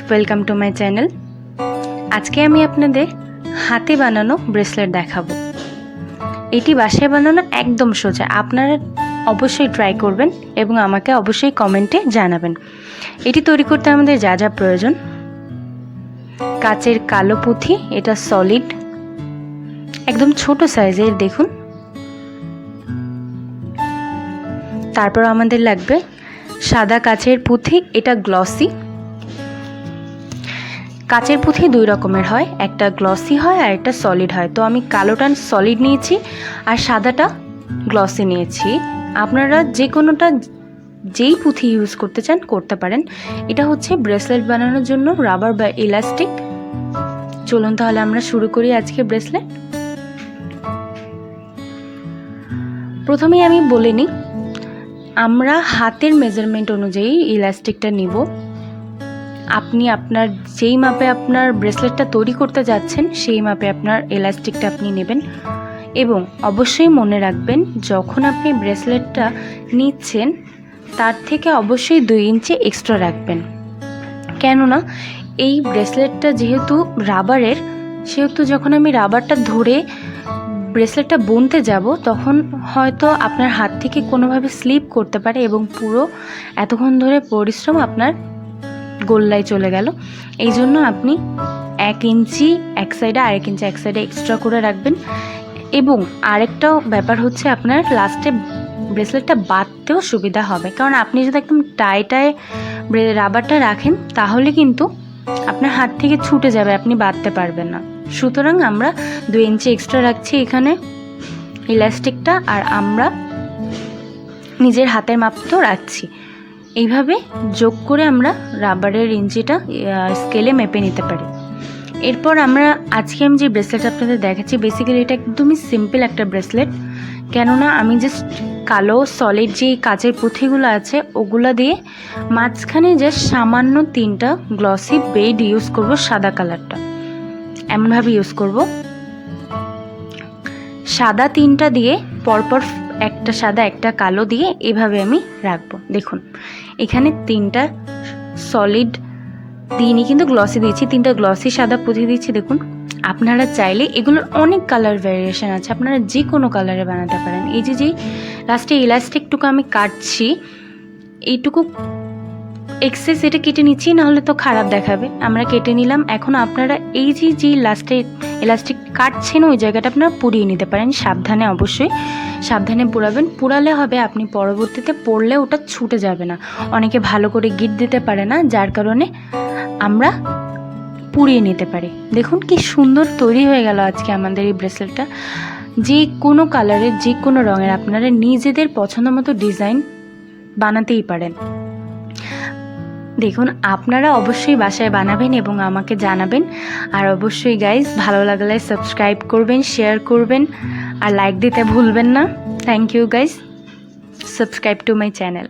Welcome to my channel. আজকে আমি আপনাদের হাতে বানানো ব্রেসলেট দেখাবো। এটি বাসায় বানানো একদম সোজা, আপনারা অবশ্যই ট্রাই করবেন এবং আমাকে অবশ্যই কমেন্টে জানাবেন। এটি তৈরি করতে আমাদের যা যা প্রয়োজন: কাচের কালো পুঁথি, এটা সলিড, একদম ছোট সাইজের দেখুন। তারপর আমাদের লাগবে সাদা কাচের পুঁথি, এটা গ্লসি। কাচের পুঁথি দুই রকমের হয়, একটা গ্লসি হয় আর একটা সলিড হয়। তো আমি কালোটা সলিড নিয়েছি আর সাদাটা গ্লসি নিয়েছি। আপনারা যে কোনোটা যেই পুঁথি ইউজ করতে চান করতে পারেন। এটা হচ্ছে ব্রেসলেট বানানোর জন্য রাবার বা ইলাস্টিক। চলুন তাহলে আমরা শুরু করি আজকে ব্রেসলেট। প্রথমেই আমি বলে নিই, আমরা হাতের মেজারমেন্ট অনুযায়ী ইলাস্টিকটা নিব। আপনি আপনার যেই মাপে আপনার ব্রেসলেটটা তৈরি করতে যাচ্ছেন সেই মাপে আপনার ইলাস্টিকটা আপনি নেবেন। এবং অবশ্যই মনে রাখবেন, যখন আপনি ব্রেসলেটটা নিচ্ছেন তার থেকে অবশ্যই 2 ইঞ্চি এক্সট্রা রাখবেন। কেননা এই ব্রেসলেটটা যেহেতু রাবারের, সেহেতু যখন আমি রাবারটা ধরে ব্রেসলেটটা বুনতে যাব তখন হয়তো আপনার হাত থেকে কোনোভাবে স্লিপ করতে পারে এবং পুরো এতক্ষণ ধরে পরিশ্রম আপনার গোল্লায় চলে গেল। এই জন্য আপনি 1 ইঞ্চি এক সাইডে, 1.5 ইঞ্চি এক সাইডে এক্সট্রা করে রাখবেন। এবং আরেকটাও ব্যাপার হচ্ছে, আপনার লাস্টে ব্রেসলেটটা বাঁধতেও সুবিধা হবে, কারণ আপনি যদি একদম টাইটায় রাবারটা রাখেন তাহলে কিন্তু আপনার হাত থেকে ছুটে যাবে, আপনি বাঁধতে পারবেন না। সুতরাং আমরা 2 ইঞ্চি এক্সট্রা রাখছি এখানে ইলাস্টিকটা, আর আমরা নিজের হাতের মাপ তো রাখছি। এইভাবে যোগ করে আমরা রাবারের ইঞ্চিটা স্কেলে মেপে নিতে পারি। এরপর আমরা আজকে আমি যে ব্রেসলেট আপনাদের দেখাচ্ছি, বেসিক্যালি এটা একদমই সিম্পল একটা ব্রেসলেট। কেননা আমি জাস্ট কালো সলিড যে কাচের পুঁথিগুলো আছে ওগুলো দিয়ে মাঝখানে জাস্ট সামান্য 3টা গ্লসি বেড ইউজ করব, সাদা কালারটা এমনভাবে ইউজ করব। সাদা 3টা দিয়ে পরপর একটা সাদা একটা কালো দিয়ে এভাবে আমি রাখবো। দেখুন এখানে 3টা সলিড দিইনি, কিন্তু গ্লসি দিয়েছি, 3টা গ্লসি সাদা পুঁথি দিয়েছি। দেখুন আপনারা চাইলে এগুলোর অনেক কালার ভ্যারিয়েশন আছে, আপনারা যে কোনো কালারে বানাতে পারেন। এই যে লাস্টে ইলাস্টিকটুকু আমি কাটছি, এইটুকু এক্সেস এটা কেটে নিচ্ছি, নাহলে তো খারাপ দেখাবে, আমরা কেটে নিলাম। এখন আপনারা এই যে লাস্টে ইলাস্টিক কাটছেন ওই জায়গাটা আপনারা পুড়িয়ে নিতে পারেন, সাবধানে, অবশ্যই সাবধানে পুরাবেন। পুরালে হবে আপনি পরবর্তীতে পরলে ওটা ছুটে যাবে না। অনেকে ভালো করে গিট দিতে পারে না, যার কারণে আমরা পুড়িয়ে নিতে পারি। দেখুন কি সুন্দর তৈরি হয়ে গেল আজকে আমাদের এই ব্রেসলেটটা। যে কোনো কালারের, যে কোনো রঙের আপনারা নিজেদের পছন্দ মতো ডিজাইন বানাতেই পারেন। দেখুন আপনারা অবশ্যই বাসায় বানাবেন এবং আমাকে জানাবেন। আর অবশ্যই গাইজ ভালো লাগলে সাবস্ক্রাইব করবেন, শেয়ার করবেন আর লাইক দিতে ভুলবেন না। Thank you guys, subscribe to my channel.